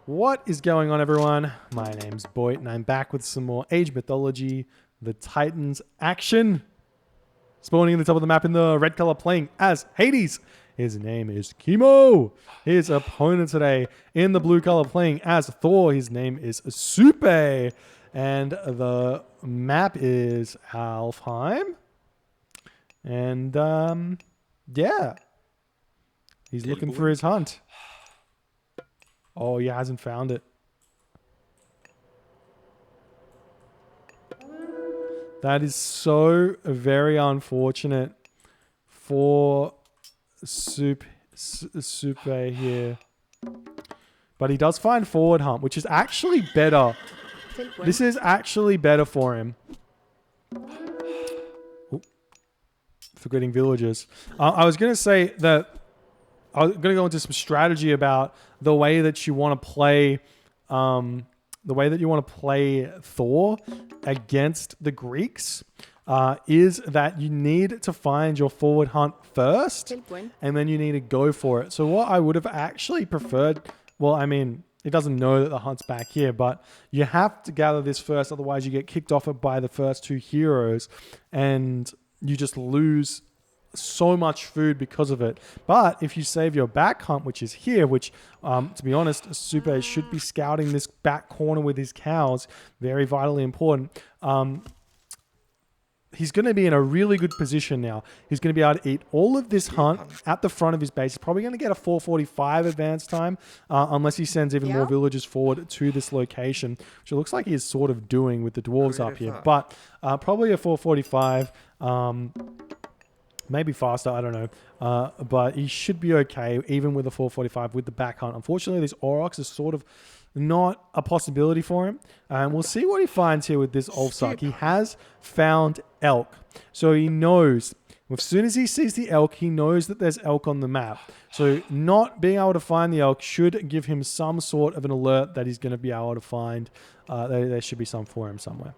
What is going on, everyone? My name's Boyd, and I'm back with some more Age Mythology, the Titans action. Spawning in the top of the map in the red color, playing as Hades. His name is Kimo. His opponent today in the blue color, playing as Thor. His name is Suppe. And the map is Alfheim. And, yeah. He's looking for his hunt. Oh, he hasn't found it. That is so very unfortunate for Suppe here. But he does find forward hump, which is actually better. This is actually better for him. Ooh. Forgetting villagers. I was going to say that I was going to go into some strategy about the way that you want to play, Thor against the Greeks, is that you need to find your forward hunt first, and then you need to go for it. So what I would have actually preferred, well, I mean, it doesn't know that the hunt's back here, but you have to gather this first, otherwise you get kicked off it by the first two heroes, and you just lose so much food because of it. But if you save your back hunt, which is here, which to be honest, Suppe should be scouting this back corner with his cows, very vitally important. He's going to be in a really good position now. He's going to be able to eat all of this hunt at the front of his base. He's probably going to get a 4:45 advance time, unless he sends even more villagers forward to this location, which it looks like he is sort of doing with the dwarves up here. But probably a 4:45. Maybe faster, I don't know. But he should be okay, even with a 4:45 with the back hunt. Unfortunately, this Aurochs is sort of not a possibility for him. And we'll see what he finds here with this Ulfsuck. He has found elk. So he knows, as soon as he sees the elk, he knows that there's elk on the map. So not being able to find the elk should give him some sort of an alert that he's going to be able to find. There should be some for him somewhere.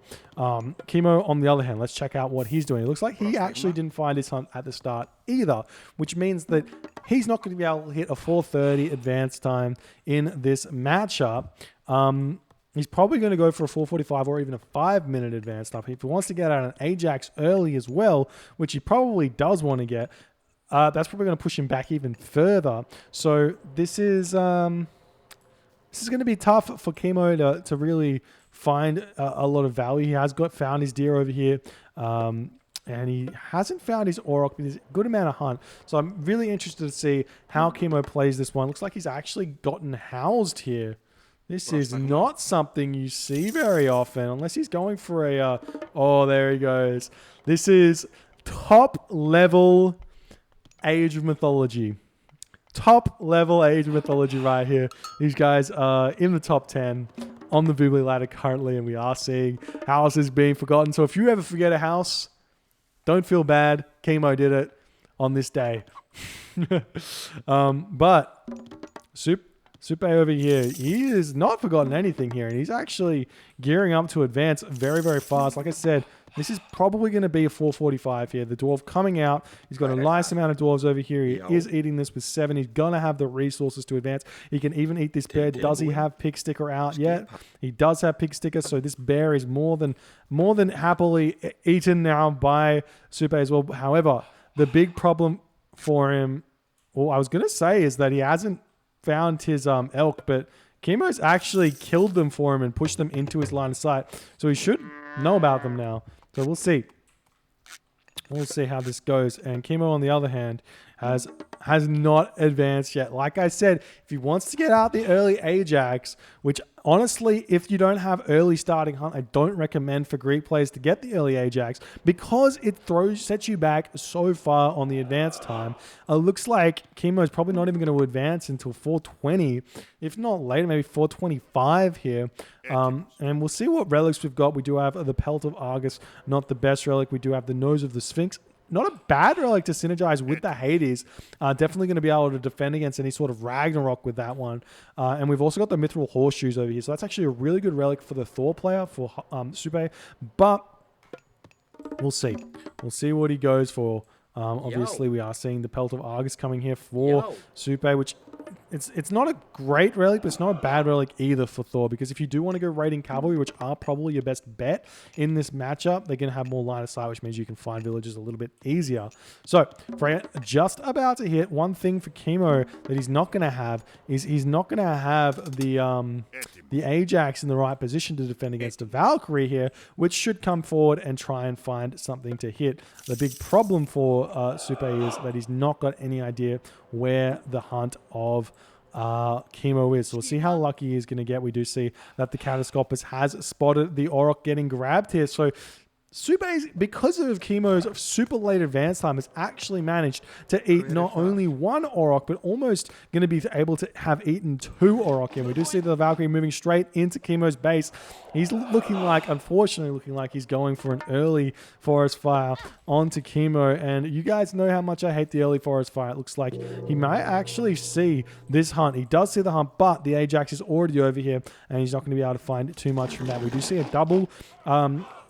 Kimo, on the other hand, let's check out what he's doing. It looks like he actually didn't find his hunt at the start either, which means that he's not going to be able to hit a 4:30 advance time in this matchup. He's probably going to go for a 4:45 or even a 5-minute advance time. If he wants to get out an Ajax early as well, which he probably does want to get, that's probably going to push him back even further. So this is going to be tough for Kimo to really find a lot of value. He has found his deer over here, and he hasn't found his Auroch, but there's a good amount of hunt. So I'm really interested to see how Kimo plays this one. Looks like he's actually gotten housed here. This is not something you see very often, unless he's going for a... oh, there he goes. This is top-level Age of Mythology. Top-level Age of Mythology right here. These guys are in the top 10 on the Boobly ladder currently, and we are seeing houses being forgotten. So if you ever forget a house, don't feel bad. Kimo did it on this day. But... Suppe over here, he has not forgotten anything here, and he's actually gearing up to advance very, very fast. Like I said, this is probably going to be a 4:45 here. The dwarf coming out. He's got a nice amount of dwarves over here. He is eating this with 7. He's going to have the resources to advance. He can even eat this bear. Does he have Pig Sticker out yet? He does have Pig Sticker, so this bear is more than happily eaten now by Suppe as well. However, the big problem for him, well, I was going to say, is that he hasn't found his elk, but Kimo's actually killed them for him and pushed them into his line of sight. So he should know about them now. So we'll see. We'll see how this goes. And Kimo, on the other hand, has not advanced yet. Like I said, if he wants to get out the early Ajax, which honestly, if you don't have early starting hunt, I don't recommend for Greek players to get the early Ajax because it sets you back so far on the advance time. Looks like Kimo's probably not even going to advance until 4:20, if not later, maybe 4:25 here. And we'll see what relics we've got. We do have the Pelt of Argus, not the best relic. We do have the Nose of the Sphinx. Not a bad relic to synergize with the Hades. Definitely going to be able to defend against any sort of Ragnarok with that one. And we've also got the Mithril Horseshoes over here. So that's actually a really good relic for the Thor player, for Suppe. But we'll see. We'll see what he goes for. Obviously, we are seeing the Pelt of Argus coming here for Suppe, which it's not a great relic, but it's not a bad relic either for Thor, because if you do want to go raiding cavalry, which are probably your best bet in this matchup, they're going to have more line of sight, which means you can find villages a little bit easier. So Freya just about to hit. One thing for Kimo that he's not going to have is he's not going to have the Ajax in the right position to defend against a Valkyrie here, which should come forward and try and find something to hit. The big problem for Suppe is that he's not got any idea where the hunt of Kimo is. So we'll see how lucky he's going to get. We do see that the Catastropus has spotted the Auroch getting grabbed here. So Suppe, because of Kimo's super late advance time, has actually managed to eat not only one Auroch, but almost going to be able to have eaten 2 Auroch. And we do see the Valkyrie moving straight into Kimo's base. He's unfortunately looking like he's going for an early forest fire onto Kimo. And you guys know how much I hate the early forest fire. It looks like he might actually see this hunt. He does see the hunt, but the Ajax is already over here, and he's not going to be able to find too much from that. We do see a double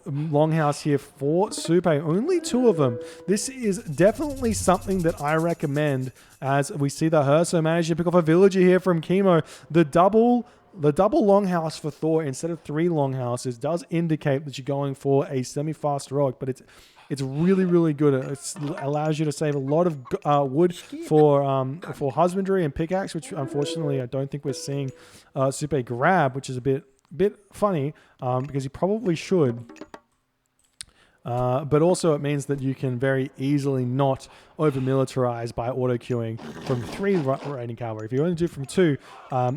longhouse here for Suppe. Only 2 of them. This is definitely something that I recommend, as we see the Herso manage to pick off a villager here from Kimo. The double longhouse for Thor instead of 3 longhouses does indicate that you're going for a semi-fast rogue, but it's really, really good. It allows you to save a lot of wood for husbandry and pickaxe, which unfortunately I don't think we're seeing Suppe grab, which is a bit funny because he probably should. But also it means that you can very easily not over-militarize by auto-queuing from 3 raiding cavalry. If you only do from 2,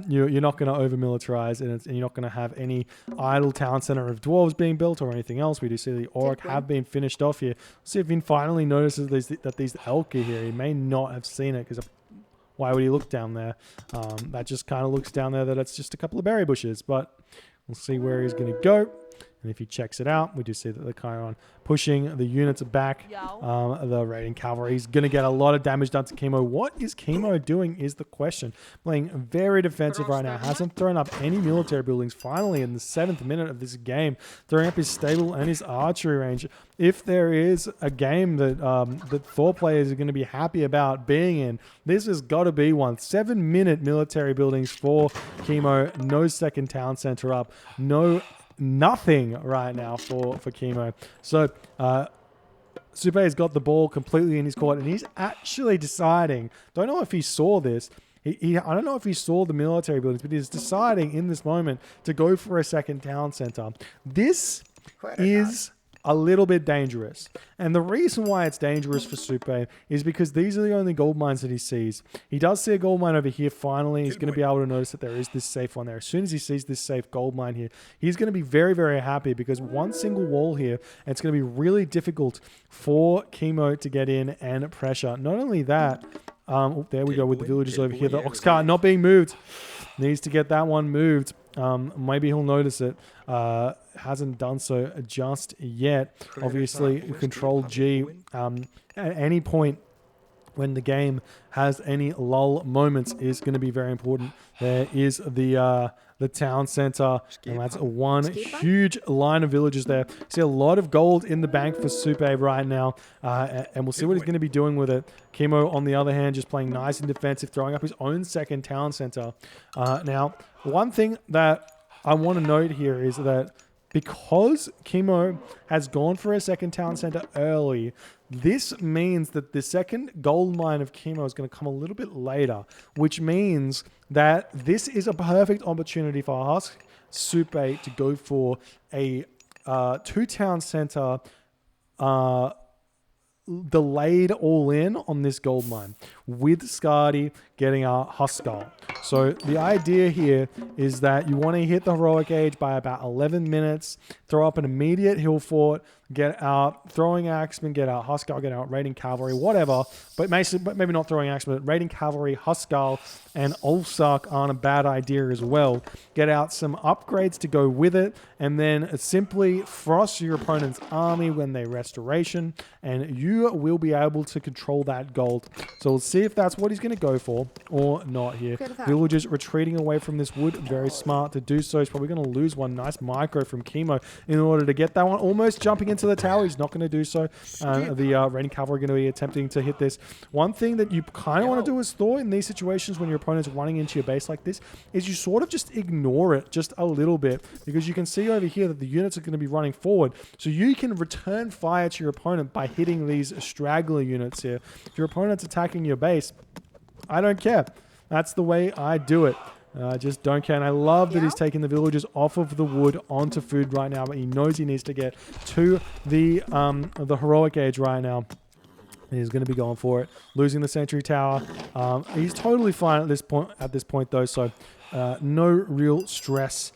you're not going to over-militarize, and you're not going to have any idle town center of dwarves being built or anything else. We do see the Auroch have been finished off here. See if he finally notices that these elk are here. He may not have seen it, because why would he look down there? That just kind of looks down there that it's just a couple of berry bushes, but we'll see where he's going to go. And if he checks it out, we do see that the Chiron pushing the units back. The raiding cavalry is going to get a lot of damage done to Kimo. What is Kimo doing is the question. Playing very defensive right now. Hasn't thrown up any military buildings. Finally, in the 7th minute of this game, throwing up his stable and his archery range. If there is a game that that Thor players are going to be happy about being in, this has got to be one. 7-minute military buildings for Kimo. No second town center up. Nothing right now for Kimo. So Suppe has got the ball completely in his court, and he's actually deciding, don't know if he saw this, I don't know if he saw the military buildings, but he's deciding in this moment to go for a second town center. This is a little bit dangerous. And the reason why it's dangerous for Suppe is because these are the only gold mines that he sees. He does see a gold mine over here finally. He's going to be able to notice that there is this safe one there. As soon as he sees this safe gold mine here, he's going to be very, very happy, because one single wall here, and it's going to be really difficult for Kimo to get in and pressure. Not only that, there we go with the villagers over here. The ox cart not being moved. Needs to get that one moved. Maybe he'll notice it. Hasn't done so just yet. Obviously, Control G at any point when the game has any lull moments is going to be very important. There is the town center, and that's one huge line of villages there. See a lot of gold in the bank for Suppe right now, and we'll see what he's going to be doing with it. Kimo, on the other hand, just playing nice and defensive, throwing up his own second town center. Now, one thing that I want to note here is that because Kimo has gone for a second town center early, this means that the second gold mine of Kimo is going to come a little bit later, which means that this is a perfect opportunity for Husk Suppe to go for a 2 town center delayed all in on this gold mine, with Skadi getting a Huskal. So the idea here is that you want to hit the heroic age by about 11 minutes, throw up an immediate hill fort, get out throwing axemen, get out Huskal, get out raiding cavalry, whatever. But maybe not throwing axemen, but raiding cavalry, Huskal, and Ulfsark aren't a bad idea as well. Get out some upgrades to go with it, and then simply frost your opponent's army when they restoration, and you will be able to control that gold. So we'll see see if that's what he's going to go for or not here. Villagers retreating away from this wood. Very smart to do so. He's probably going to lose one. Nice micro from Kimo in order to get that one. Almost jumping into the tower. He's not going to do so. The Raiding Cavalry are going to be attempting to hit this. One thing that you kind of want to do as Thor in these situations when your opponent's running into your base like this is you sort of just ignore it just a little bit, because you can see over here that the units are going to be running forward. So you can return fire to your opponent by hitting these straggler units here. If your opponent's attacking your base, I don't care. That's the way I do it. I just don't care. And I love that he's taking the villagers off of the wood onto food right now, but he knows he needs to get to the heroic age right now. He's going to be going for it, losing the sentry tower. He's totally fine at this point though, so no real stress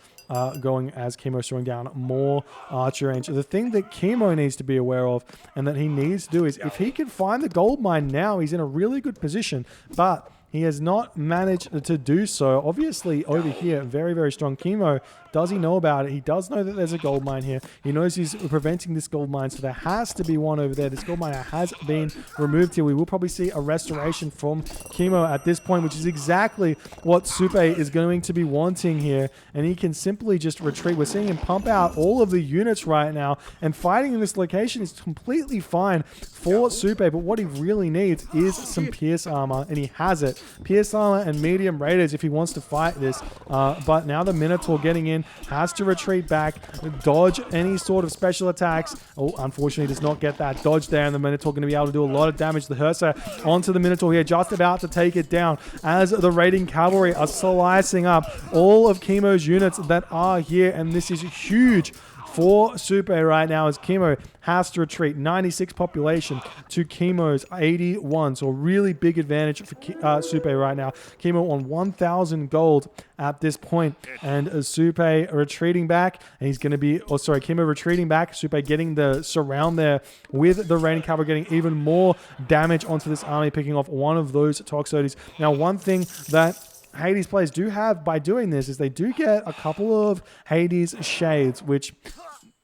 going as Kimo's throwing down more archer range. The thing that Kimo needs to be aware of and that he needs to do is if he can find the gold mine now, he's in a really good position, but he has not managed to do so. Obviously, over here, very, very strong Kimo. Does he know about it? He does know that there's a gold mine here. He knows he's preventing this gold mine, so there has to be one over there. This gold mine has been removed here. We will probably see a restoration from Kimo at this point, which is exactly what Suppe is going to be wanting here. And he can simply just retreat. We're seeing him pump out all of the units right now, and fighting in this location is completely fine for Suppe, but what he really needs is some pierce armor, and he has it. Pierce armor and medium raiders if he wants to fight this, but now the Minotaur getting in, has to retreat back, dodge any sort of special attacks. Oh, unfortunately does not get that dodge there, and the Minotaur going to be able to do a lot of damage. The Hersa onto the Minotaur here, just about to take it down as the raiding cavalry are slicing up all of Kimo's units that are here, and this is huge for Suppe right now as Kimo has to retreat. 96 population to Kimo's 81. So a really big advantage for Suppe right now. Kimo on 1,000 gold at this point. And Suppe retreating back. And he's going to be, Kimo retreating back. Suppe getting the surround there with the raiding cavalry, getting even more damage onto this army, picking off one of those Toxotes. Now, one thing that Hades players do have by doing this is they do get a couple of Hades shades, which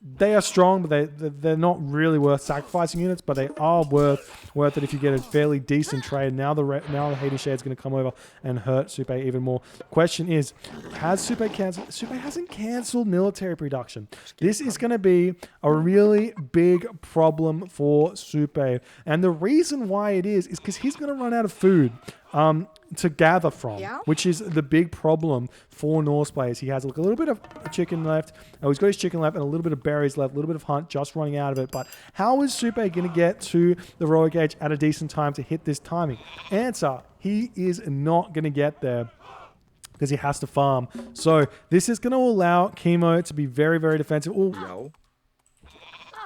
they are strong, but they're not really worth sacrificing units, but they are worth it if you get a fairly decent trade. Now the Hades shade is going to come over and hurt Suppe even more. Question is, has Suppe cancelled? Suppe hasn't cancelled military production. This is going to be a really big problem for Suppe, and the reason why it is because he's going to run out of food to gather from, which is the big problem for Norse players. He has a little bit of chicken left. He's got his chicken left and a little bit of berries left, a little bit of hunt, just running out of it. But how is Suppe going to get to the heroic age at a decent time to hit this timing? Answer, he is not going to get there because he has to farm. So this is going to allow Kimo to be very, very defensive. Ooh,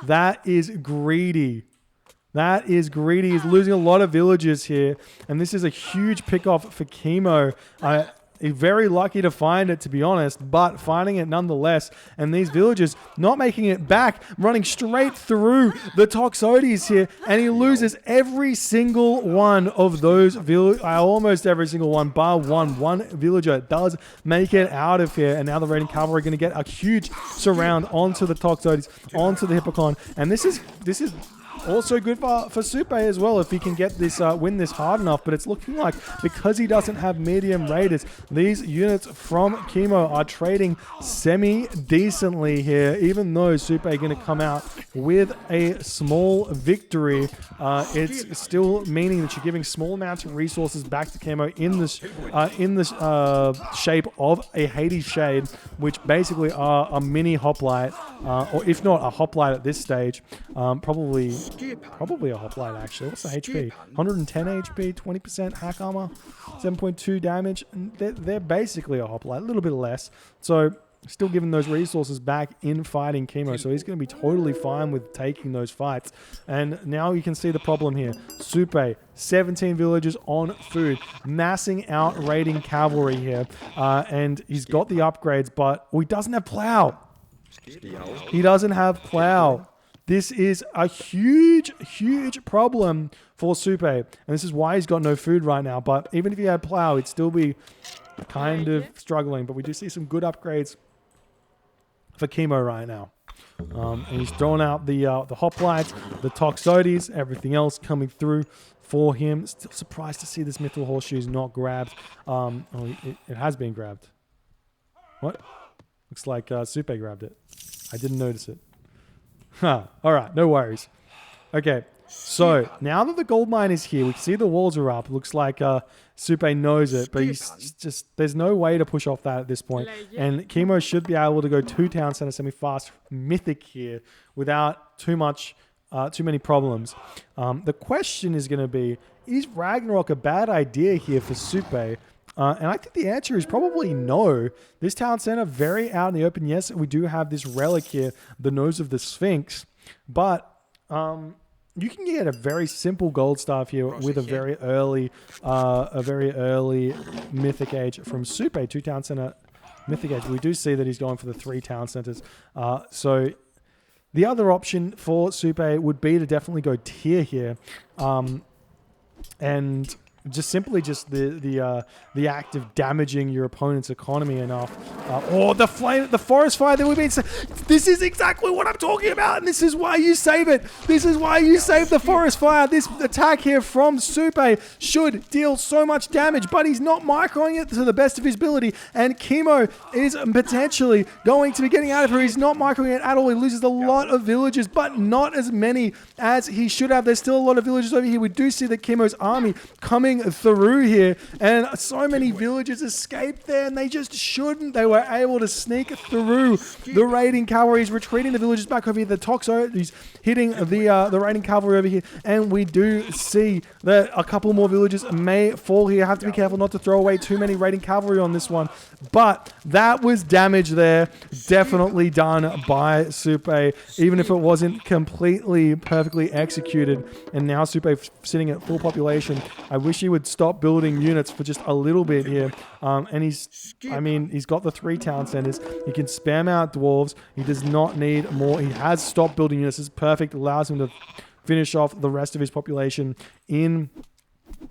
that is greedy. That is greedy. He's losing a lot of villagers here. And this is a huge pickoff for Kimo. He's very lucky to find it, to be honest, but finding it nonetheless. And these villagers not making it back, running straight through the Toxotes here. And he loses every single one of those almost every single one, bar one. One villager does make it out of here. And now the raiding cavalry are going to get a huge surround onto the Toxotes, onto the Hippocon. And this is also good for Suppe as well if he can get this win this hard enough, but it's looking like because he doesn't have medium raiders, these units from Kimo are trading semi-decently here, even though Suppe are going to come out with a small victory. It's still meaning that you're giving small amounts of resources back to Kimo in this shape of a Hades Shade, which basically are a mini hoplite, or if not a hoplite at this stage, probably a hoplite actually. What's the HP? 110 HP, 20% hack armor, 7.2 damage. They're basically a hoplite, a little bit less. So still giving those resources back in fighting Kimo. So he's going to be totally fine with taking those fights. And now you can see the problem here. Suppe, 17 villagers on food, massing out raiding cavalry here. And he's got the upgrades, but he doesn't have plow. He doesn't have plow. This is a huge, huge problem for Suppe. And this is why he's got no food right now. But even if he had plow, he'd still be kind of struggling. But we do see some good upgrades for Kimo right now. And he's throwing out the hoplites, the Toxotes, everything else coming through for him. Still surprised to see this Mythical Horseshoe is not grabbed. It has been grabbed. What? Looks like Suppe grabbed it. I didn't notice it. Huh. All right, no worries. Okay, so now that the gold mine is here, we can see the walls are up. Looks like Suppe knows it, but he's just there's no way to push off that at this point. And Kimo should be able to go to town center semi-fast Mythic here without too many problems. The question is going to be, is Ragnarok a bad idea here for Suppe? And I think the answer is probably no. This town center, very out in the open. Yes, we do have this relic here, the nose of the Sphinx. But you can get a very simple gold staff here with a very early Mythic Age from Suppe, 2 town center Mythic Age. We do see that he's going for the 3 town centers. So the other option for Suppe would be to definitely go tier here. And just simply the act of damaging your opponent's economy enough. The forest fire that we've been saying. This is exactly what I'm talking about, and this is why you save it. This is why you save the forest fire. This attack here from Suppe should deal so much damage, but he's not microing it to the best of his ability, and Kimo is potentially going to be getting out of here. He's not microing it at all. He loses a lot of villagers, but not as many as he should have. There's still a lot of villagers over here. We do see that Kimo's army coming through here, and so many villagers escaped there, and they just shouldn't. They were able to sneak through the raiding cavalry. He's retreating the villagers back over here. The Toxo, he's hitting the raiding cavalry over here, and we do see that a couple more villagers may fall here. Have to be careful not to throw away too many raiding cavalry on this one, but that was damage there, definitely done by Suppe, even if it wasn't completely perfectly executed. And now Suppe sitting at full population. I wish he would stop building units for just a little bit here. And he's got the 3 town centers. He can spam out dwarves. He does not need more. He has stopped building units. This is perfect. Allows him to finish off the rest of his population in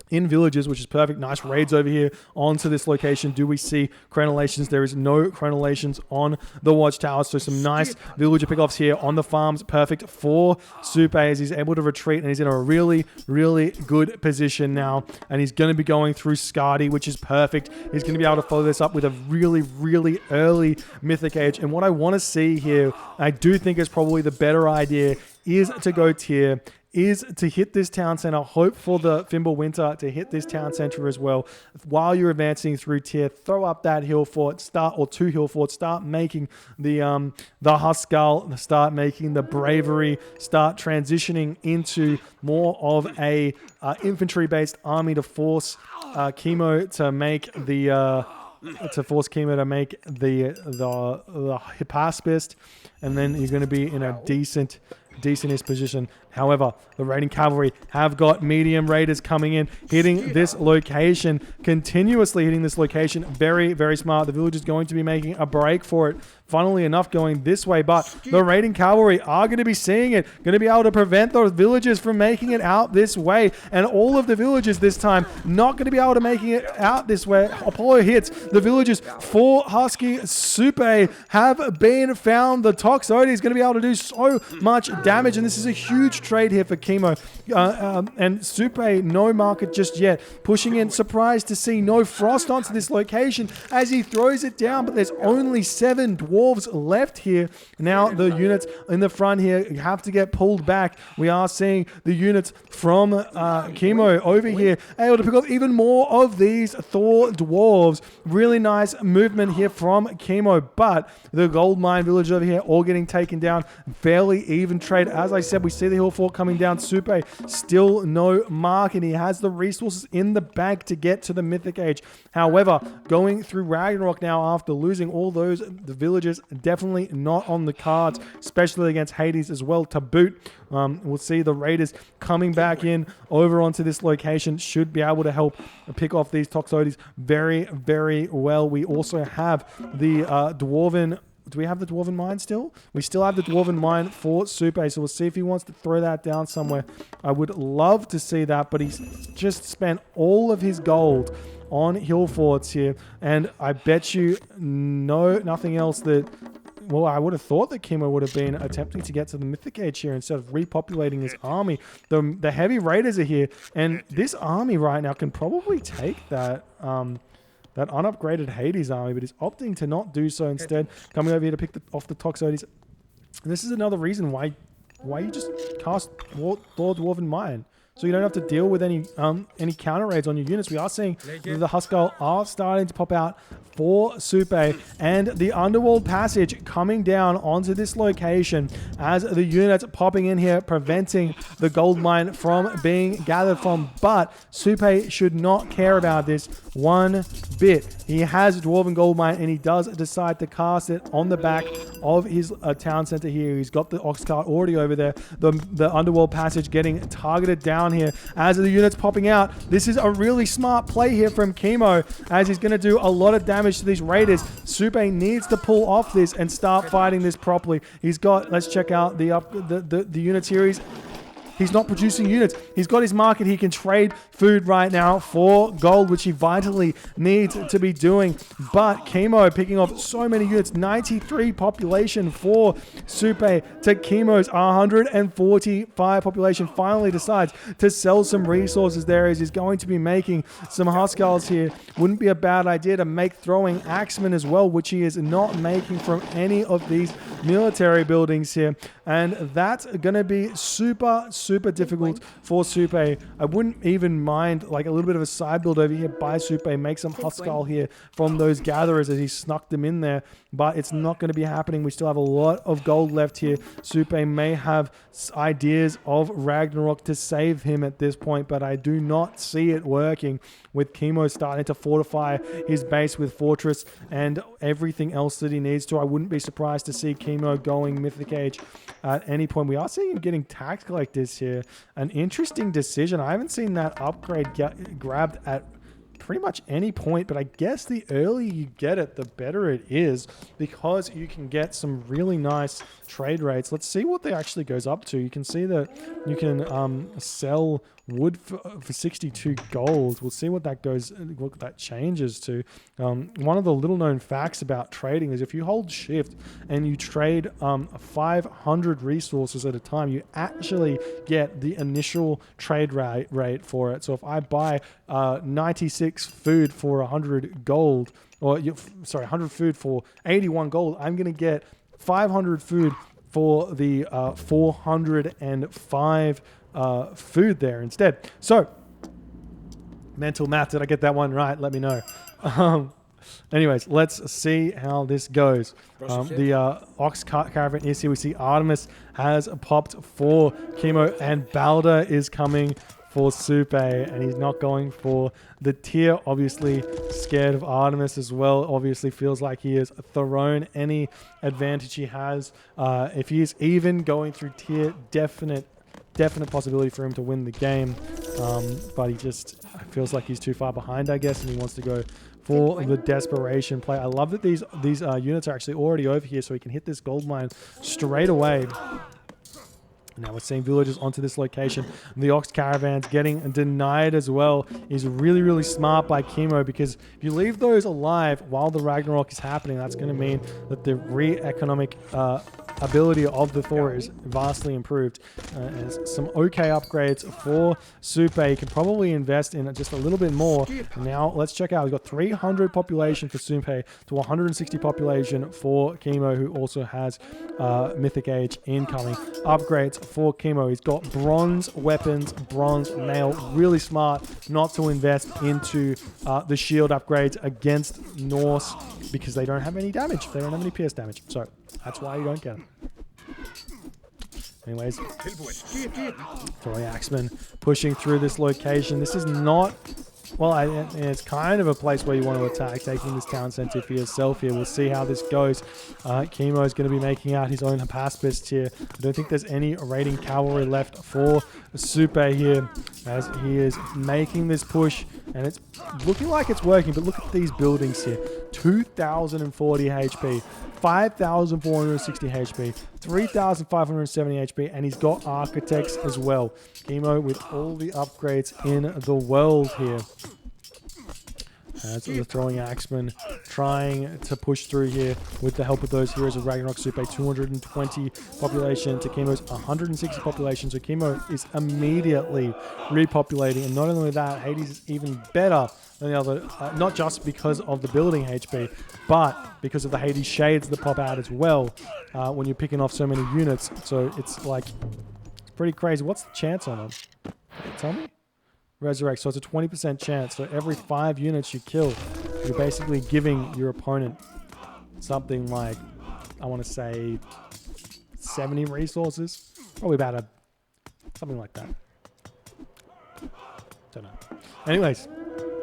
villages, which is perfect. Nice raids over here onto this location. Do we see crenellations? There is no crenellations on the watchtower, so some nice villager pickoffs here on the farms. Perfect for Suppe as he's able to retreat, and he's in a really, really good position now, and he's going to be going through Skadi, which is perfect. He's going to be able to follow this up with a really, really early Mythic Age, and what I want to see here, I do think is probably the better idea, is to go tier, is to hit this town center, hope for the Fimble Winter to hit this town center as well. While you're advancing through tier, throw up that hill fort, start 2 hill forts, start making the Huskal, start making the Bravery, start transitioning into more of a infantry-based army to force Kimo to make the Hypaspist, and then you're going to be in a decentish position. However, the raiding cavalry have got medium raiders coming in, hitting this location, continuously hitting this location. Very, very smart. The village is going to be making a break for it. Funnily enough, going this way, but the raiding cavalry are going to be seeing it, going to be able to prevent those villagers from making it out this way. And all of the villagers this time not going to be able to making it out this way. Apollo hits the villagers for Husky. Suppe have been found. The Toxote is going to be able to do so much damage, and this is a huge trade here for Kimo. And Suppe, no market just yet. Pushing in, surprised to see no frost onto this location as he throws it down, but there's only 7 dwarves left here. Now the units in the front here have to get pulled back. We are seeing the units from Kimo over here able to pick up even more of these Thor dwarves. Really nice movement here from Kimo, but the gold mine village over here all getting taken down. Fairly even trade. As I said, we see the hill fort coming down. Suppe still no mark, and he has the resources in the bank to get to the Mythic Age. However, going through Ragnarok now after losing all the villagers, definitely not on the cards, especially against Hades as well to boot. We'll see the raiders coming back in over onto this location, should be able to help pick off these Toxotes very, very well. We also have the Dwarven. Do we have the Dwarven Mine still? We still have the Dwarven Mine for Suppe, so we'll see if he wants to throw that down somewhere. I would love to see that, but he's just spent all of his gold on hill forts here, and I bet you nothing else that well, I would have thought that Kimo would have been attempting to get to the Mythic Age here instead of repopulating his army. The heavy raiders are here, and this army right now can probably take that that unupgraded Hades army, but he's opting to not do so, instead coming over here to pick off the Toxotes. And this is another reason why you just cast Thor Dwarven Mine, so you don't have to deal with any counter raids on your units. We are seeing the Huskarl are starting to pop out for Suppe, and the Underworld passage coming down onto this location as the units popping in here, preventing the gold mine from being gathered from. But Suppe should not care about this one bit. He has Dwarven Gold Mine, and he does decide to cast it on the back of his town center here. He's got the ox cart already over there. The Underworld passage getting targeted down here as the units popping out. This is a really smart play here from Kimo, as he's going to do a lot of damage to these raiders. Suppe needs to pull off this and start fighting this properly. He's got, let's check out the units here. He's not producing units. He's got his market. He can trade food right now for gold, which he vitally needs to be doing. But Kimo picking off so many units. 93 population for Suppe to Kimo's 145 population. Finally decides to sell some resources there, as he's going to be making some Huskarls here. Wouldn't be a bad idea to make throwing axemen as well, which he is not making from any of these military buildings here. And that's going to be super difficult for Suppe. I wouldn't even mind like a little bit of a side build over here by Suppe, make some Huskarl here from those gatherers as he snuck them in there, but it's not going to be happening. We still have a lot of gold left here. Suppe may have ideas of Ragnarok to save him at this point, but I do not see it working, with Kimo starting to fortify his base with Fortress and everything else that he needs to. I wouldn't be surprised to see Kimo going Mythic Age at any point. We are seeing him getting tax collectors here. An interesting decision. I haven't seen that upgrade grabbed at pretty much any point, but I guess the earlier you get it, the better it is, because you can get some really nice trade rates. Let's see what they actually goes up to. You can see that you can sell wood for 62 gold. We'll see what that changes to. One of the little known facts about trading is if you hold shift and you trade 500 resources at a time, you actually get the initial trade rate for it. So if I buy 96 food for 100 gold, or 100 food for 81 gold, I'm going to get 500 food for the 405 food there instead. So mental math, did I get that one right? Let me know. Anyways, let's see how this goes. The ox caravan is here. We see Artemis has popped for Kimo, and Balder is coming for Suppe, and he's not going for the tier. Obviously scared of Artemis as well. Obviously feels like he has thrown any advantage he has. If he is even going through tier, definite possibility for him to win the game, but he just feels like he's too far behind, I guess, and he wants to go for the desperation play. I love that these units are actually already over here, so he can hit this gold mine straight away. Now we're seeing villagers onto this location. The ox caravans getting denied as well is really smart by Kimo, because if you leave those alive while the Ragnarok is happening, that's going to mean that the economic ability of the Thor is vastly improved. And some okay upgrades for Suppe. You can probably invest in just a little bit more. Now let's check out. We've got 300 population for Suppe to 160 population for Kimo, who also has Mythic Age incoming. Upgrades for Kimo. He's got bronze weapons, bronze mail. Really smart not to invest into the shield upgrades against Norse, because they don't have any damage. They don't have any pierce damage. So that's why you don't get them. Anyways, throwing axemen pushing through this location. This is not, well, it's kind of a place where you want to attack, taking this town center for yourself here. We'll see how this goes. Kimo is going to be making out his own pacifist here. I don't think there's any raiding cavalry left for Suppe here, as he is making this push, and it's looking like it's working. But look at these buildings here. 2,040 HP, 5,460 HP, 3,570 HP, and he's got architects as well. Kimo with all the upgrades in the world here. As the throwing axeman trying to push through here with the help of those heroes of Ragnarok. Suppe 220 population to Kimo's 160 population. So Kimo is immediately repopulating. And not only that, Hades is even better than the other, not just because of the building HP, but because of the Hades shades that pop out as well when you're picking off so many units. So it's like, it's pretty crazy. What's the chance on them? Tell me? Resurrect. So it's a 20% chance. So every 5 units you kill, you're basically giving your opponent something like, I want to say 70 resources. Probably about something like that. Don't know. Anyways,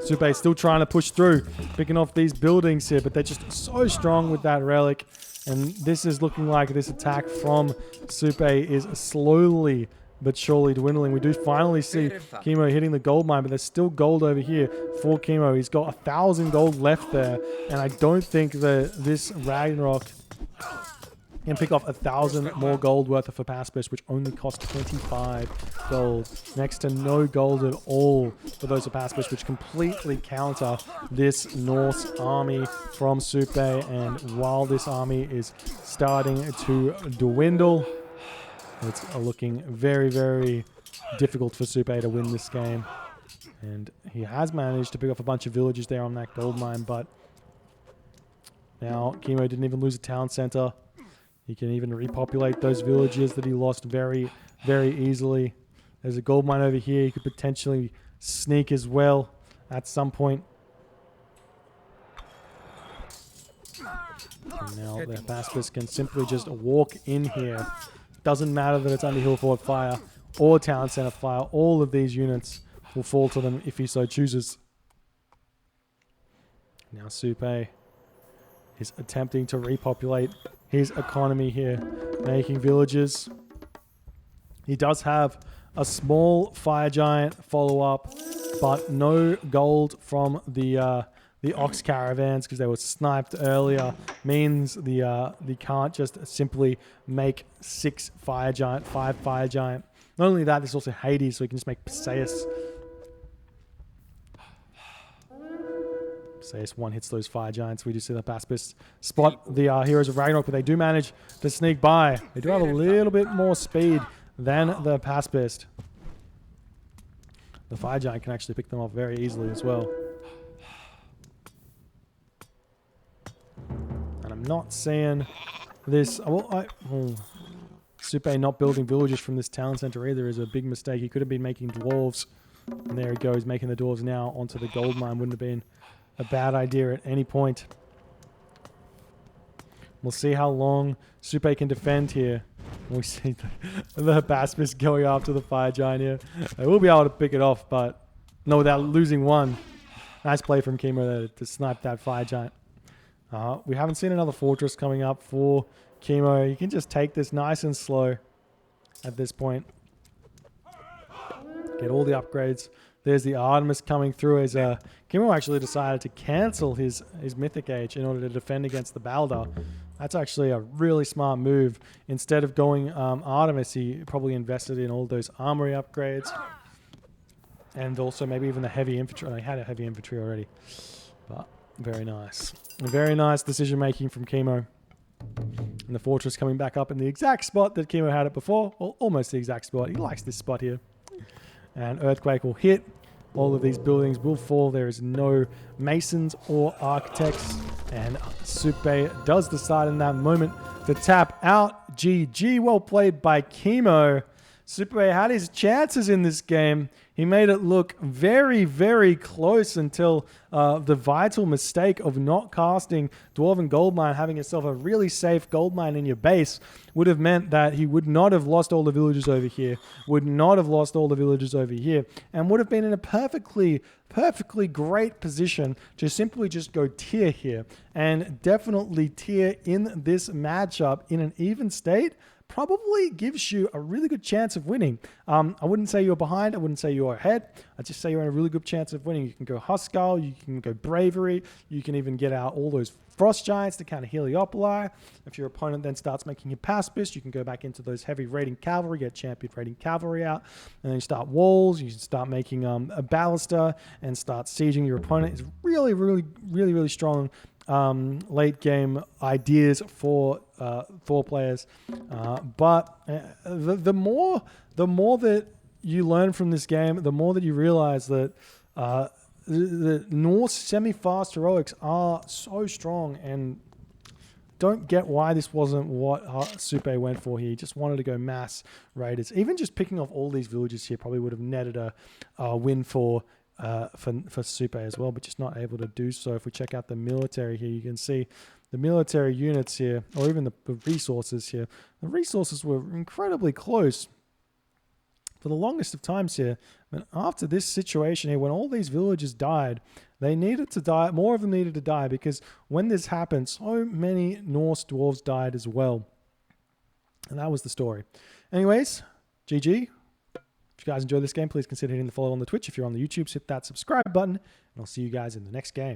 Suppe still trying to push through, picking off these buildings here, but they're just so strong with that relic. And this is looking like this attack from Suppe is slowly but surely dwindling. We do finally see Kimo hitting the gold mine, but there's still gold over here for Kimo. He's got 1,000 gold left there, and I don't think that this Ragnarok can pick off 1,000 more gold worth of a Paspis, which only cost 25 gold. Next to no gold at all for those Paspis, which completely counter this Norse army from Suppe. And while this army is starting to dwindle, it's looking very, very difficult for Suppe to win this game. And he has managed to pick off a bunch of villages there on that gold mine, but now Kimo didn't even lose a town center. He can even repopulate those villages that he lost very, very easily. There's a gold mine over here. He could potentially sneak as well at some point. And now the Paspis can simply just walk in here. Doesn't matter that it's under hill fort fire or town center fire. All of these units will fall to them if he so chooses. Now Suppe is attempting to repopulate his economy here, making villages. He does have a small fire giant follow-up, but no gold from the ox caravans because they were sniped earlier. Means they can't just simply make 5 fire giant. Not only that, there's also Hades, so he can just make Perseus. Perseus one hits those fire giants. We do see the Paspis spot the heroes of Ragnarok, but they do manage to sneak by. They do have a little bit more speed than the Paspis. The fire giant can actually pick them off very easily as well. And I'm not seeing this. Suppe not building villages from this town center either is a big mistake. He could have been making dwarves. And there he goes, making the dwarves now onto the gold mine. Wouldn't have been a bad idea at any point. We'll see how long Suppe can defend here. We see the Paspis going after the fire giant here. They will be able to pick it off, but no, without losing one. Nice play from Kimo there to snipe that fire giant. We haven't seen another fortress coming up for Kimo. You can just take this nice and slow at this point. Get all the upgrades. There's the Artemis coming through as Kimo actually decided to cancel his Mythic Age in order to defend against the Balder. That's actually a really smart move. Instead of going Artemis, he probably invested in all those armory upgrades. And also maybe even the heavy infantry. I had a heavy infantry already. But very nice. Very nice decision making from Kimo. And the fortress coming back up in the exact spot that Kimo had it before. Well, almost the exact spot. He likes this spot here. And earthquake will hit. All of these buildings will fall. There is no masons or architects. And Suppe does decide in that moment to tap out. GG. Well played by Kimo. Suppe had his chances in this game. He made it look very, very close until the vital mistake of not casting Dwarven Goldmine, having yourself a really safe goldmine in your base, would have meant that he would not have lost all the villages over here, would not have lost all the villages over here, and would have been in a perfectly great position to simply just go tier here, and definitely tier in this matchup in an even state, probably gives you a really good chance of winning. I wouldn't say you're behind. I wouldn't say you're ahead. I'd just say you're in a really good chance of winning. You can go Huskull. You can go Bravery. You can even get out all those Frost Giants to kind of Heliopoli. If your opponent then starts making you Paspist, you can go back into those heavy raiding cavalry, get champion raiding cavalry out, and then you start walls. You start making a Ballista and start sieging your opponent. It's really, really, really, really strong late game ideas for Thor players, but the more that you learn from this game, the more that you realize that the Norse semi-fast heroics are so strong, and don't get why this wasn't what Suppe went for here. He just wanted to go mass raiders. Even just picking off all these villages here probably would have netted a win for Suppe as well, but just not able to do so. If we check out the military here, you can see the military units here, or even the resources here. The resources were incredibly close for the longest of times here. But after this situation here, when all these villagers died, they needed to die. More of them needed to die, because when this happened, so many Norse dwarves died as well. And that was the story. Anyways, GG. If you guys enjoyed this game, please consider hitting the follow on the Twitch. If you're on the YouTube, hit that subscribe button, and I'll see you guys in the next game.